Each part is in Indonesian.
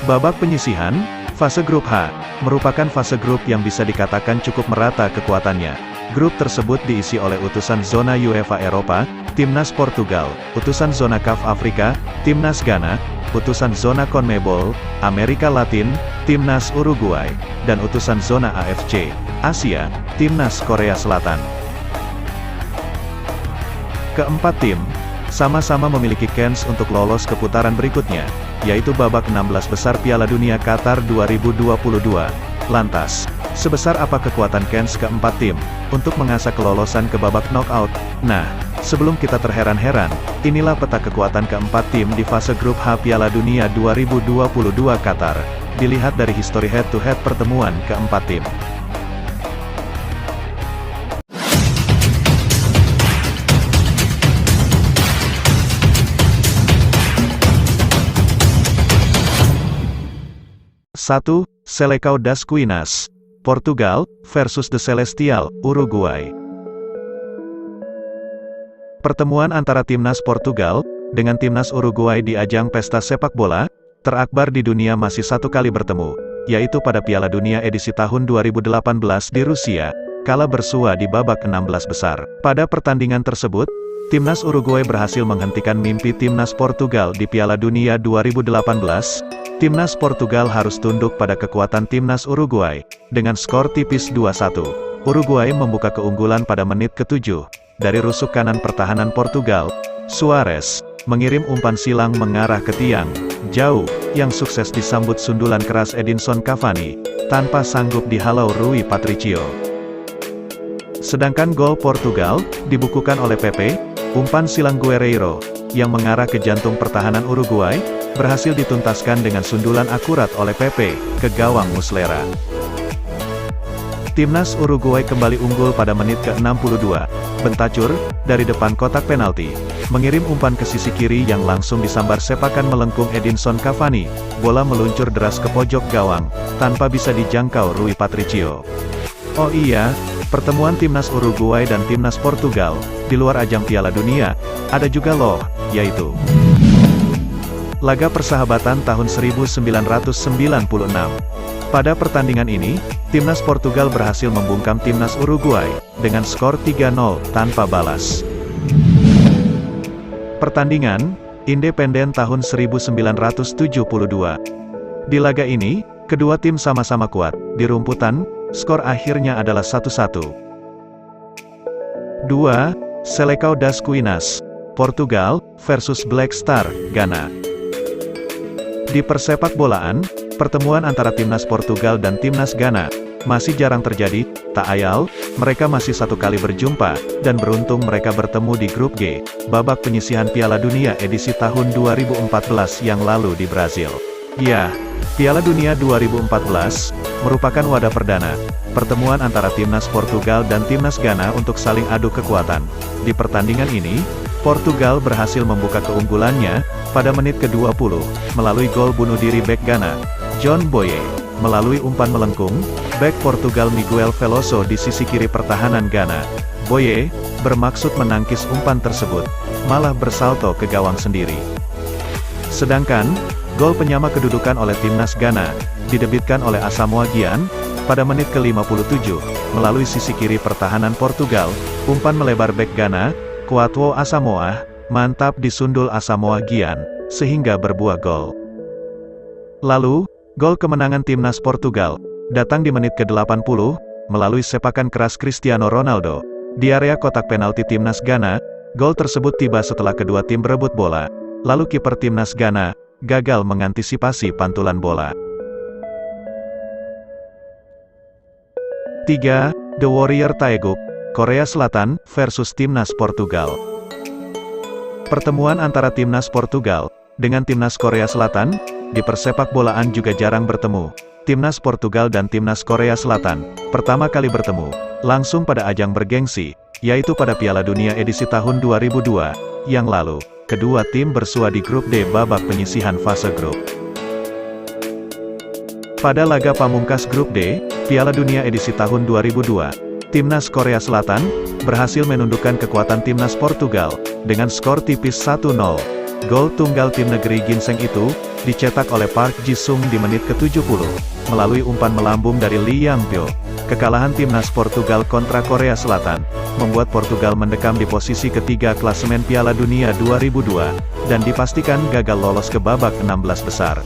Babak penyisihan, fase grup H, merupakan fase grup yang bisa dikatakan cukup merata kekuatannya. Grup tersebut diisi oleh utusan zona UEFA Eropa, Timnas Portugal, utusan zona CAF Afrika, Timnas Ghana, utusan zona CONMEBOL, Amerika Latin, Timnas Uruguay, dan utusan zona AFC, Asia, Timnas Korea Selatan. Keempat tim, sama-sama memiliki kans untuk lolos ke putaran berikutnya, yaitu babak 16 besar Piala Dunia Qatar 2022. Lantas, sebesar apa kekuatan kans keempat tim, untuk mengasah kelolosan ke babak knockout? Nah, sebelum kita terheran-heran, inilah peta kekuatan keempat tim di fase grup H Piala Dunia 2022 Qatar, dilihat dari histori head-to-head pertemuan keempat tim. Satu, Seleção das Quinas, Portugal, versus The Celestial, Uruguay. Pertemuan antara Timnas Portugal, dengan Timnas Uruguay di ajang pesta sepak bola, terakbar di dunia masih satu kali bertemu, yaitu pada Piala Dunia edisi tahun 2018 di Rusia, kala bersua di babak 16 besar. Pada pertandingan tersebut, Timnas Uruguay berhasil menghentikan mimpi Timnas Portugal di Piala Dunia 2018, Timnas Portugal harus tunduk pada kekuatan Timnas Uruguay, dengan skor tipis 2-1. Uruguay membuka keunggulan pada menit ke-7, dari rusuk kanan pertahanan Portugal, Suarez, mengirim umpan silang mengarah ke tiang, jauh, yang sukses disambut sundulan keras Edinson Cavani, tanpa sanggup dihalau Rui Patricio. Sedangkan gol Portugal, dibukukan oleh Pepe, umpan silang Guerreiro, yang mengarah ke jantung pertahanan Uruguay, berhasil dituntaskan dengan sundulan akurat oleh Pepe, ke gawang Muslera. Timnas Uruguay kembali unggul pada menit ke-62, Bentacur, dari depan kotak penalti, mengirim umpan ke sisi kiri yang langsung disambar sepakan melengkung Edinson Cavani, bola meluncur deras ke pojok gawang, tanpa bisa dijangkau Rui Patricio. Oh iya, pertemuan Timnas Uruguay dan Timnas Portugal, di luar ajang Piala Dunia, ada juga loh, yaitu laga persahabatan tahun 1996. Pada pertandingan ini, Timnas Portugal berhasil membungkam Timnas Uruguay, dengan skor 3-0, tanpa balas. Pertandingan, Independen tahun 1972. Di laga ini, kedua tim sama-sama kuat, di rumputan, skor akhirnya adalah 1-1. 2. Seleção das Quinas, Portugal, versus Black Star, Ghana. Di persepak bolaan, pertemuan antara Timnas Portugal dan Timnas Ghana masih jarang terjadi. Tak ayal, mereka masih satu kali berjumpa, dan beruntung mereka bertemu di grup G, babak penyisihan Piala Dunia edisi tahun 2014 yang lalu di Brazil. Ya, Piala Dunia 2014 merupakan wadah perdana pertemuan antara Timnas Portugal dan Timnas Ghana untuk saling adu kekuatan. Di pertandingan ini, Portugal berhasil membuka keunggulannya pada menit ke-20 melalui gol bunuh diri bek Ghana, John Boye, melalui umpan melengkung bek Portugal Miguel Veloso di sisi kiri pertahanan Ghana. Boye bermaksud menangkis umpan tersebut, malah bersalto ke gawang sendiri. Sedangkan gol penyama kedudukan oleh Timnas Ghana didebitkan oleh Asamoah Gyan pada menit ke-57 melalui sisi kiri pertahanan Portugal. Umpan melebar bek Ghana, Kuatwo Asamoah, mantap disundul Asamoah Gyan, sehingga berbuah gol. Lalu, gol kemenangan Timnas Portugal datang di menit ke-80 melalui sepakan keras Cristiano Ronaldo di area kotak penalti Timnas Ghana. Gol tersebut tiba setelah kedua tim berebut bola, lalu kiper Timnas Ghana gagal mengantisipasi pantulan bola. 3. The Warrior Taeguk, Korea Selatan, versus Timnas Portugal. Pertemuan antara Timnas Portugal dengan Timnas Korea Selatan, di persepak bolaan juga jarang bertemu. Timnas Portugal dan Timnas Korea Selatan, pertama kali bertemu, langsung pada ajang bergengsi, yaitu pada Piala Dunia edisi tahun 2002, yang lalu. Kedua tim bersua di grup D babak penyisihan fase grup. Pada laga pamungkas grup D, Piala Dunia edisi tahun 2002, Timnas Korea Selatan berhasil menundukkan kekuatan Timnas Portugal dengan skor tipis 1-0. Gol tunggal tim negeri ginseng itu, dicetak oleh Park Ji-sung di menit ke-70, melalui umpan melambung dari Lee Yang-pyo. Kekalahan timnas Portugal kontra Korea Selatan, membuat Portugal mendekam di posisi ketiga klasemen Piala Dunia 2002, dan dipastikan gagal lolos ke babak 16 besar.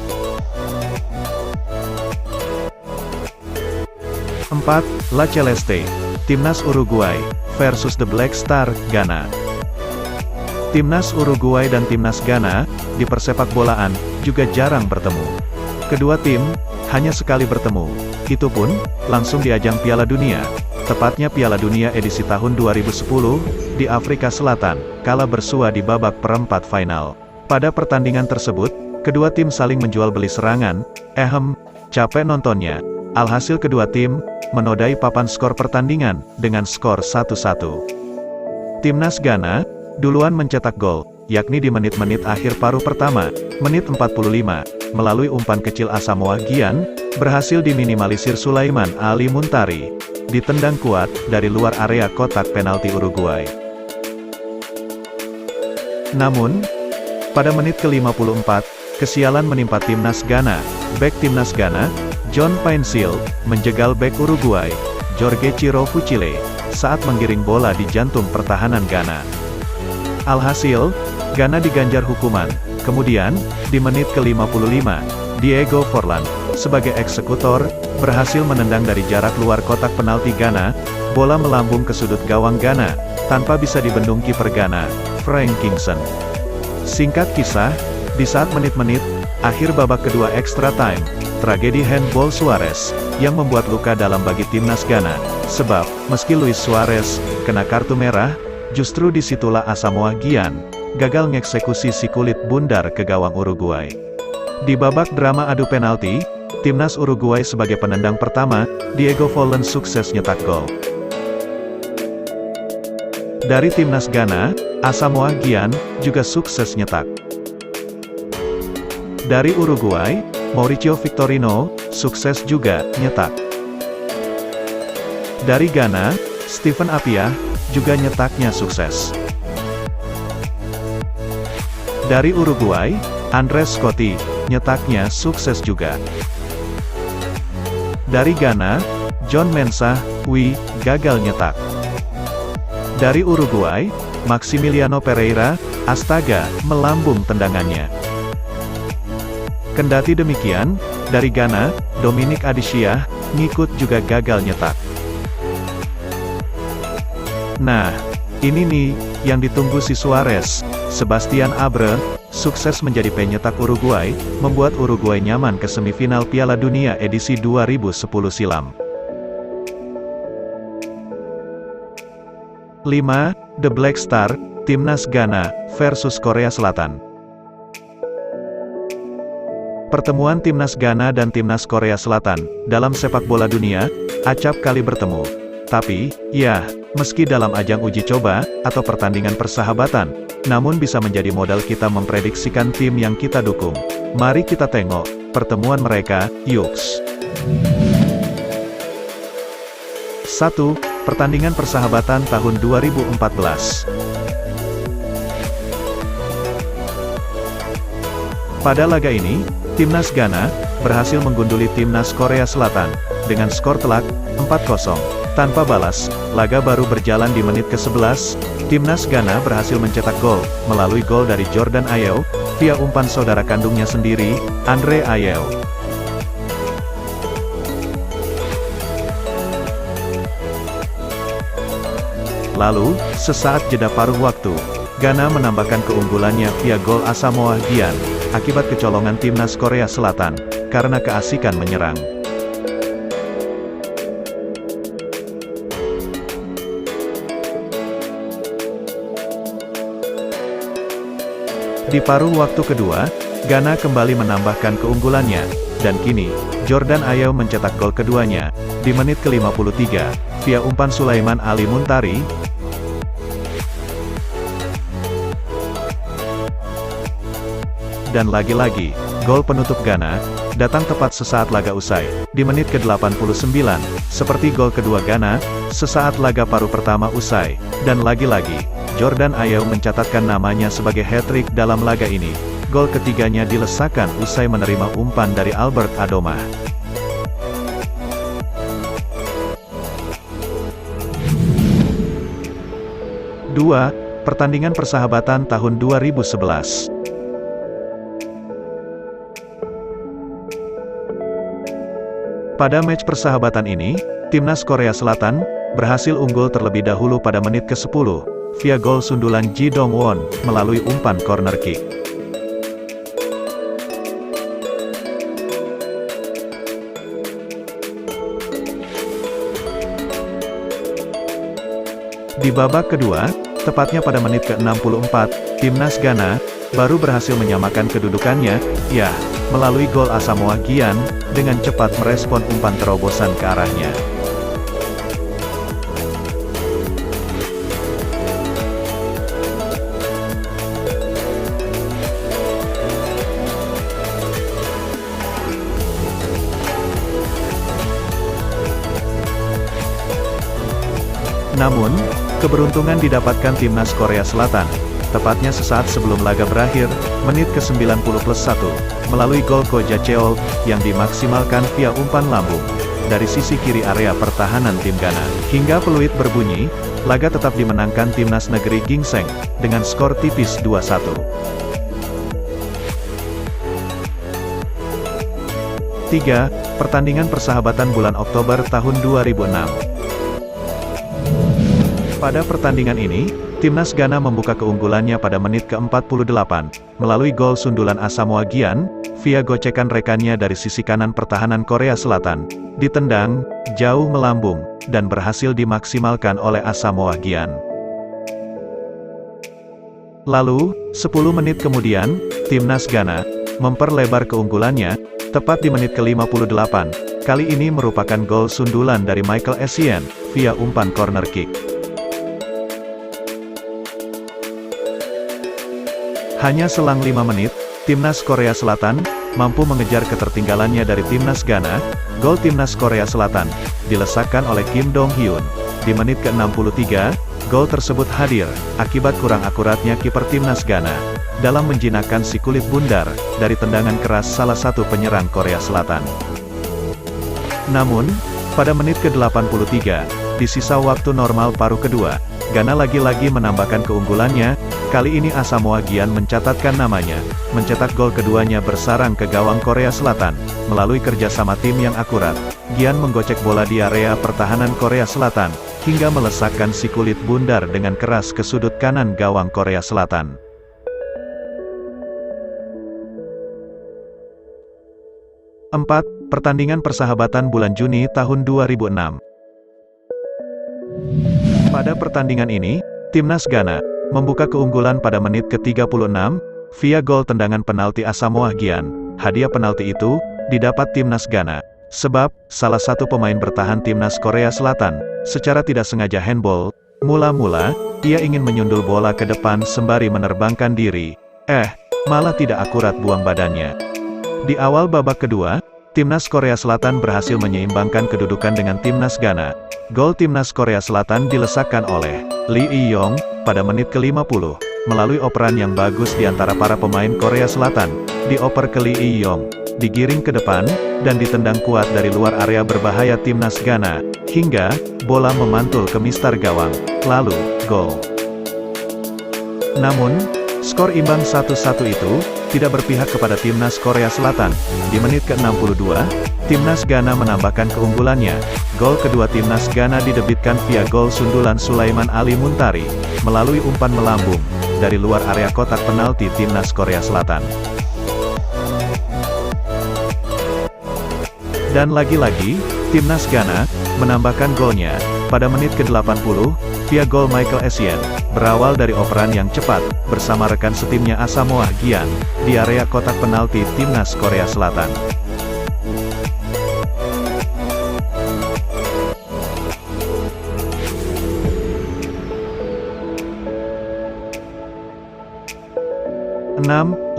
4. La Celeste, Timnas Uruguay, versus The Black Star, Ghana. Timnas Uruguay dan Timnas Ghana, di persepakbolaan, juga jarang bertemu. Kedua tim, hanya sekali bertemu, itu pun, langsung di ajang Piala Dunia, tepatnya Piala Dunia edisi tahun 2010, di Afrika Selatan, kala bersua di babak perempat final. Pada pertandingan tersebut, kedua tim saling menjual beli serangan, capek nontonnya. Alhasil kedua tim, menodai papan skor pertandingan, dengan skor 1-1. Timnas Ghana, duluan mencetak gol, yakni di menit-menit akhir paruh pertama, menit 45, melalui umpan kecil Asamoah Gyan, berhasil diminimalisir Sulaiman Ali Muntari, ditendang kuat, dari luar area kotak penalti Uruguay. Namun, pada menit ke-54, kesialan menimpa timnas Ghana. Bek timnas Ghana, John Painsil, menjegal bek Uruguay, Jorge Ciro Fucile, saat menggiring bola di jantung pertahanan Ghana. Alhasil, Ghana diganjar hukuman. Kemudian, di menit ke-55, Diego Forlan, sebagai eksekutor, berhasil menendang dari jarak luar kotak penalti Ghana, bola melambung ke sudut gawang Ghana, tanpa bisa dibendung kiper Ghana, Frank Kingson. Singkat kisah, di saat menit-menit akhir babak kedua extra time, tragedi handball Suarez, yang membuat luka dalam bagi timnas Ghana, sebab, meski Luis Suarez kena kartu merah, justru disitulah Asamoah Gyan gagal mengeksekusi si kulit bundar ke gawang Uruguay. Di babak drama adu penalti, timnas Uruguay sebagai penendang pertama, Diego Forlan sukses nyetak gol. Dari timnas Ghana, Asamoah Gyan juga sukses nyetak. Dari Uruguay, Mauricio Victorino sukses juga nyetak. Dari Ghana, Stephen Appiah juga nyetaknya sukses. Dari Uruguay, Andres Scotti nyetaknya sukses juga. Dari Ghana, John Mensah gagal nyetak. Dari Uruguay, Maximiliano Pereira, astaga, melambung tendangannya. Kendati demikian, dari Ghana, Dominic Adishiah ngikut juga gagal nyetak. Nah, ini nih, yang ditunggu si Suarez. Sebastian Abre, sukses menjadi penyetak Uruguay, membuat Uruguay nyaman ke semifinal Piala Dunia edisi 2010 silam. 5. The Black Star, Timnas Ghana, versus Korea Selatan. Pertemuan Timnas Ghana dan Timnas Korea Selatan, dalam sepak bola dunia, acap kali bertemu. Tapi, ya, meski dalam ajang uji coba, atau pertandingan persahabatan, namun bisa menjadi modal kita memprediksikan tim yang kita dukung. Mari kita tengok, pertemuan mereka, yuks. 1. Pertandingan persahabatan tahun 2014. Pada laga ini, Timnas Ghana berhasil menggunduli Timnas Korea Selatan dengan skor telak 4-0. Tanpa balas, laga baru berjalan di menit ke-11, Timnas Ghana berhasil mencetak gol melalui gol dari Jordan Ayew via umpan saudara kandungnya sendiri, Andre Ayew. Lalu, sesaat jeda paruh waktu, Ghana menambahkan keunggulannya via gol Asamoah Gyan, akibat kecolongan Timnas Korea Selatan, karena keasikan menyerang. Di paruh waktu kedua, Ghana kembali menambahkan keunggulannya, dan kini, Jordan Ayew mencetak gol keduanya, di menit ke-53, via umpan Sulaiman Ali Muntari. Dan lagi-lagi, gol penutup Ghana, datang tepat sesaat laga usai, di menit ke-89, seperti gol kedua Ghana, sesaat laga paruh pertama usai, dan lagi-lagi, Jordan Ayew mencatatkan namanya sebagai hat-trick dalam laga ini. Gol ketiganya dilesakan usai menerima umpan dari Albert Adomah. Dua, pertandingan persahabatan tahun 2011. Pada match persahabatan ini, timnas Korea Selatan berhasil unggul terlebih dahulu pada menit ke-10 via gol sundulan Ji Dong-won melalui umpan corner kick. Di babak kedua, tepatnya pada menit ke-64, timnas Ghana baru berhasil menyamakan kedudukannya, melalui gol Asamoah Gyan, dengan cepat merespon umpan terobosan ke arahnya. Namun, keberuntungan didapatkan timnas Korea Selatan, tepatnya sesaat sebelum laga berakhir, menit ke-90+1, melalui gol Ko Ja-cheol, yang dimaksimalkan via umpan lambung dari sisi kiri area pertahanan tim Ghana. Hingga peluit berbunyi, laga tetap dimenangkan timnas negeri Gingseng, dengan skor tipis 2-1. 3. Pertandingan persahabatan bulan Oktober tahun 2006. Pada pertandingan ini, timnas Ghana membuka keunggulannya pada menit ke-48, melalui gol sundulan Asamoah Gyan, via gocekan rekannya dari sisi kanan pertahanan Korea Selatan, ditendang, jauh melambung, dan berhasil dimaksimalkan oleh Asamoah Gyan. Lalu, 10 menit kemudian, timnas Ghana memperlebar keunggulannya, tepat di menit ke-58, kali ini merupakan gol sundulan dari Michael Essien, via umpan corner kick. Hanya selang 5 menit, timnas Korea Selatan mampu mengejar ketertinggalannya dari timnas Ghana. Gol timnas Korea Selatan dilesakkan oleh Kim Dong-hyun di menit ke-63. Gol tersebut hadir akibat kurang akuratnya kiper timnas Ghana dalam menjinakkan si kulit bundar dari tendangan keras salah satu penyerang Korea Selatan. Namun, pada menit ke-83, di sisa waktu normal paruh kedua, Ghana lagi-lagi menambahkan keunggulannya. Kali ini Asamoah Gyan mencatatkan namanya, mencetak gol keduanya bersarang ke gawang Korea Selatan. Melalui kerjasama tim yang akurat, Gyan menggocek bola di area pertahanan Korea Selatan, hingga melesakkan si kulit bundar dengan keras ke sudut kanan gawang Korea Selatan. 4. Pertandingan persahabatan bulan Juni tahun 2006. Pada pertandingan ini, timnas Ghana membuka keunggulan pada menit ke-36, via gol tendangan penalti Asamoah Gyan. Hadiah penalti itu didapat timnas Ghana, sebab salah satu pemain bertahan timnas Korea Selatan secara tidak sengaja handball. Mula-mula, ia ingin menyundul bola ke depan sembari menerbangkan diri. Malah tidak akurat buang badannya. Di awal babak kedua, timnas Korea Selatan berhasil menyeimbangkan kedudukan dengan timnas Ghana. Gol timnas Korea Selatan dilesakkan oleh Lee Iyong pada menit ke-50, melalui operan yang bagus di antara para pemain Korea Selatan. Dioper ke Lee Iyong, digiring ke depan, dan ditendang kuat dari luar area berbahaya timnas Ghana, hingga bola memantul ke mistar gawang, lalu gol. Namun, skor imbang 1-1 itu tidak berpihak kepada timnas Korea Selatan. Di menit ke-62, timnas Ghana menambahkan keunggulannya. Gol kedua timnas Ghana didebitkan via gol sundulan Sulaiman Ali Muntari, melalui umpan melambung dari luar area kotak penalti timnas Korea Selatan. Dan lagi-lagi, timnas Ghana menambahkan golnya pada menit ke-80 via gol Michael Essien, berawal dari operan yang cepat bersama rekan setimnya Asamoah Gyan di area kotak penalti timnas Korea Selatan.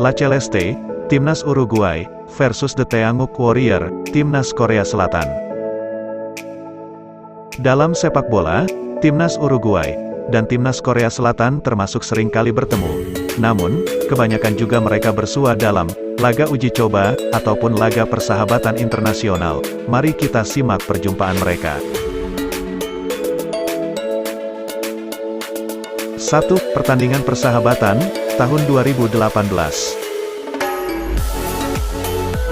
La Celeste, timnas Uruguay, versus The Teanguk Warrior, timnas Korea Selatan. Dalam sepak bola, timnas Uruguay dan timnas Korea Selatan termasuk sering kali bertemu. Namun, kebanyakan juga mereka bersua dalam laga uji coba ataupun laga persahabatan internasional. Mari kita simak perjumpaan mereka. 1. Pertandingan persahabatan tahun 2018.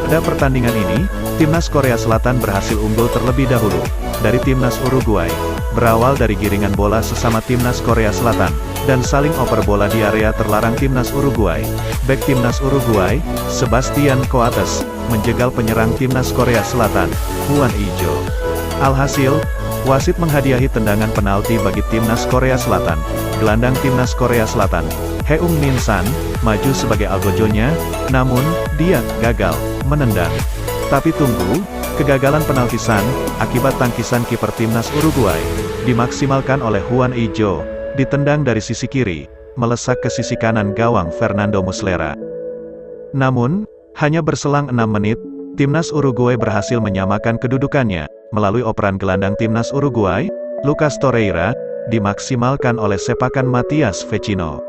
Pada pertandingan ini, timnas Korea Selatan berhasil unggul terlebih dahulu dari timnas Uruguay. Berawal dari giringan bola sesama timnas Korea Selatan dan saling oper bola di area terlarang timnas Uruguay. Bek timnas Uruguay, Sebastian Coates, menjegal penyerang timnas Korea Selatan, Hwang Ui-jo. Alhasil, wasit menghadiahi tendangan penalti bagi timnas Korea Selatan. Gelandang timnas Korea Selatan, Heung-min San, maju sebagai algojonya, namun, dia gagal menendang. Tapi tunggu, kegagalan penalti San, akibat tangkisan kiper timnas Uruguay, dimaksimalkan oleh Hwang Ui-jo, ditendang dari sisi kiri, melesak ke sisi kanan gawang Fernando Muslera. Namun, hanya berselang 6 menit, timnas Uruguay berhasil menyamakan kedudukannya, melalui operan gelandang timnas Uruguay, Lucas Torreira, dimaksimalkan oleh sepakan Matias Vecino.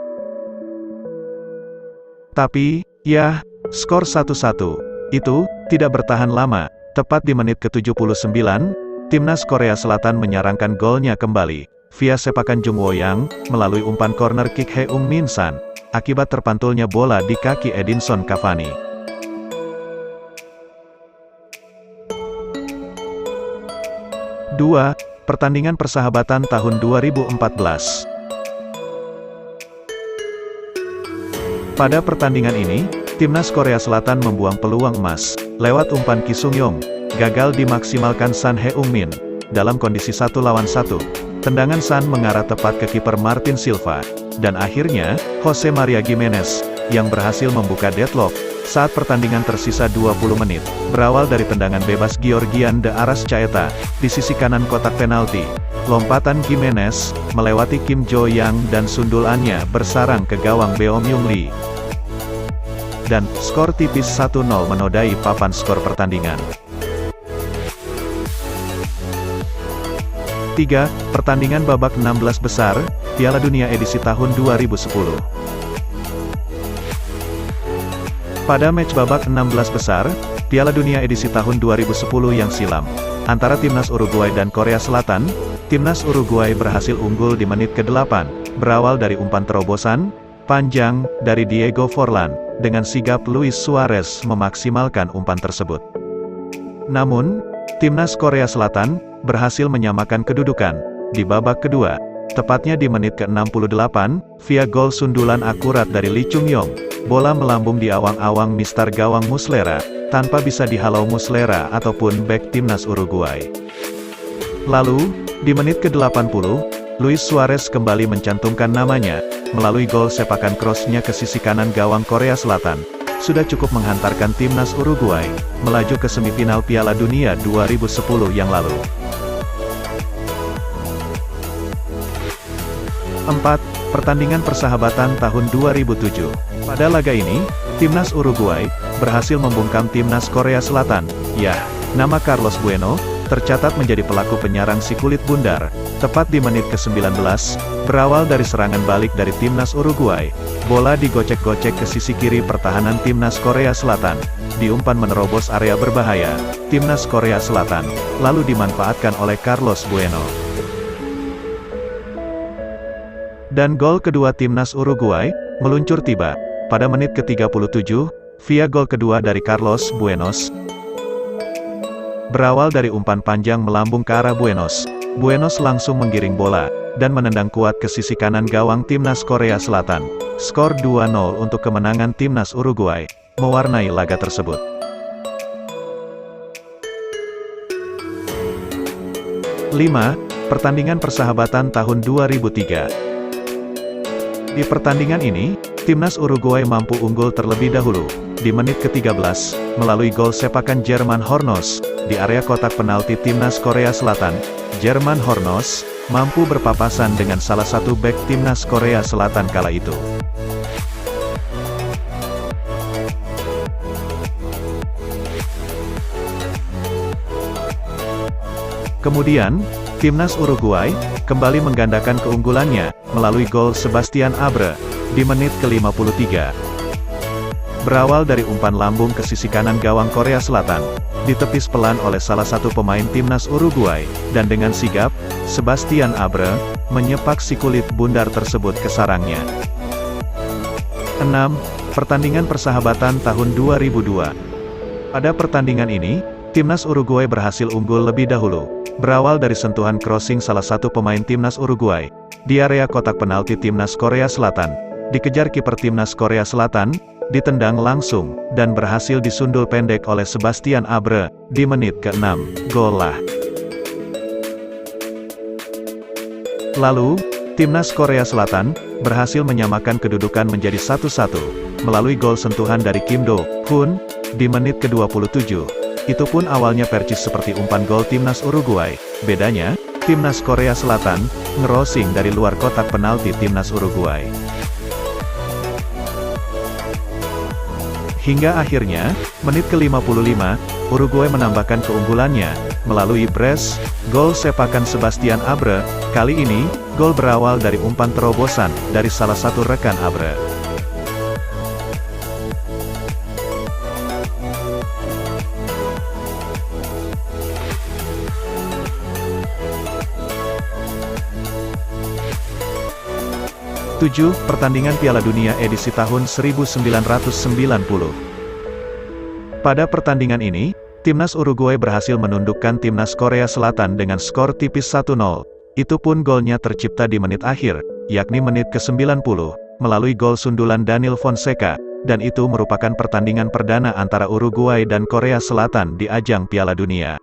Tapi, ya, skor 1-1, itu, tidak bertahan lama. Tepat di menit ke-79, timnas Korea Selatan menyarangkan golnya kembali, via sepakan Jung Wo-yang, melalui umpan corner kick Heung-min San, akibat terpantulnya bola di kaki Edinson Cavani. 2. Pertandingan persahabatan tahun 2014. Pada pertandingan ini, timnas Korea Selatan membuang peluang emas, lewat umpan Ki Sung-yong, gagal dimaksimalkan San Heung-min. Dalam kondisi 1 lawan 1, tendangan San mengarah tepat ke kiper Martin Silva, dan akhirnya, Jose Maria Gimenez, yang berhasil membuka deadlock, saat pertandingan tersisa 20 menit, berawal dari tendangan bebas Georgian de Arrascaeta, di sisi kanan kotak penalti. Lompatan Gimenez, melewati Kim Jo-yang dan sundulannya bersarang ke gawang Beom Young Lee. Dan, skor tipis 1-0 menodai papan skor pertandingan. 3. Pertandingan babak 16 besar, Piala Dunia edisi tahun 2010. Pada match babak 16 besar, Piala Dunia edisi tahun 2010 yang silam, antara timnas Uruguay dan Korea Selatan, timnas Uruguay berhasil unggul di menit ke-8, berawal dari umpan terobosan panjang dari Diego Forlan, dengan sigap Luis Suarez memaksimalkan umpan tersebut. Namun, timnas Korea Selatan berhasil menyamakan kedudukan di babak kedua, tepatnya di menit ke-68, via gol sundulan akurat dari Lee Chung-yong. Bola melambung di awang-awang mistar gawang Muslera, tanpa bisa dihalau Muslera ataupun bek timnas Uruguay. Lalu, di menit ke-80, Luis Suarez kembali mencantumkan namanya, melalui gol sepakan cross-nya ke sisi kanan gawang Korea Selatan. Sudah cukup menghantarkan timnas Uruguay, melaju ke semifinal Piala Dunia 2010 yang lalu. 4. Pertandingan persahabatan tahun 2007. Pada laga ini, timnas Uruguay berhasil membungkam timnas Korea Selatan. Ya, nama Carlos Bueno tercatat menjadi pelaku penyerang si kulit bundar. Tepat di menit ke-19, berawal dari serangan balik dari timnas Uruguay, bola digocek-gocek ke sisi kiri pertahanan timnas Korea Selatan. Diumpan menerobos area berbahaya timnas Korea Selatan, lalu dimanfaatkan oleh Carlos Bueno. Dan gol kedua timnas Uruguay meluncur tiba pada menit ke-37, via gol kedua dari Carlos Buenos. Berawal dari umpan panjang melambung ke arah Buenos, Buenos langsung menggiring bola, dan menendang kuat ke sisi kanan gawang timnas Korea Selatan. Skor 2-0 untuk kemenangan timnas Uruguay, mewarnai laga tersebut. 5. Pertandingan persahabatan tahun 2003. Di pertandingan ini, timnas Uruguay mampu unggul terlebih dahulu, di menit ke-13, melalui gol sepakan Jerman Hornos, di area kotak penalti timnas Korea Selatan. Jerman Hornos mampu berpapasan dengan salah satu bek timnas Korea Selatan kala itu. Kemudian, Timnas Uruguay kembali menggandakan keunggulannya melalui gol Sebastian Abre di menit ke-53. Berawal dari umpan lambung ke sisi kanan gawang Korea Selatan, ditepis pelan oleh salah satu pemain timnas Uruguay, dan dengan sigap, Sebastian Abre menyepak si kulit bundar tersebut ke sarangnya. 6. Pertandingan persahabatan tahun 2002. Pada pertandingan ini, timnas Uruguay berhasil unggul lebih dahulu, berawal dari sentuhan crossing salah satu pemain timnas Uruguay, di area kotak penalti timnas Korea Selatan, dikejar kiper timnas Korea Selatan, ditendang langsung, dan berhasil disundul pendek oleh Sebastian Abre, di menit ke-6, gol lah. Lalu, timnas Korea Selatan, berhasil menyamakan kedudukan menjadi 1-1, melalui gol sentuhan dari Kim Do-hoon, di menit ke-27. Itu pun awalnya percis seperti umpan gol timnas Uruguay, bedanya, timnas Korea Selatan, ngerosing dari luar kotak penalti timnas Uruguay. Hingga akhirnya, menit ke-55, Uruguay menambahkan keunggulannya, melalui brace, gol sepakan Sebastian Abre. Kali ini, gol berawal dari umpan terobosan, dari salah satu rekan Abre. Pertandingan Piala Dunia edisi tahun 1990. Pada pertandingan ini, timnas Uruguay berhasil menundukkan timnas Korea Selatan dengan skor tipis 1-0. Itu pun golnya tercipta di menit akhir, yakni menit ke-90, melalui gol sundulan Daniel Fonseca, dan itu merupakan pertandingan perdana antara Uruguay dan Korea Selatan di ajang Piala Dunia.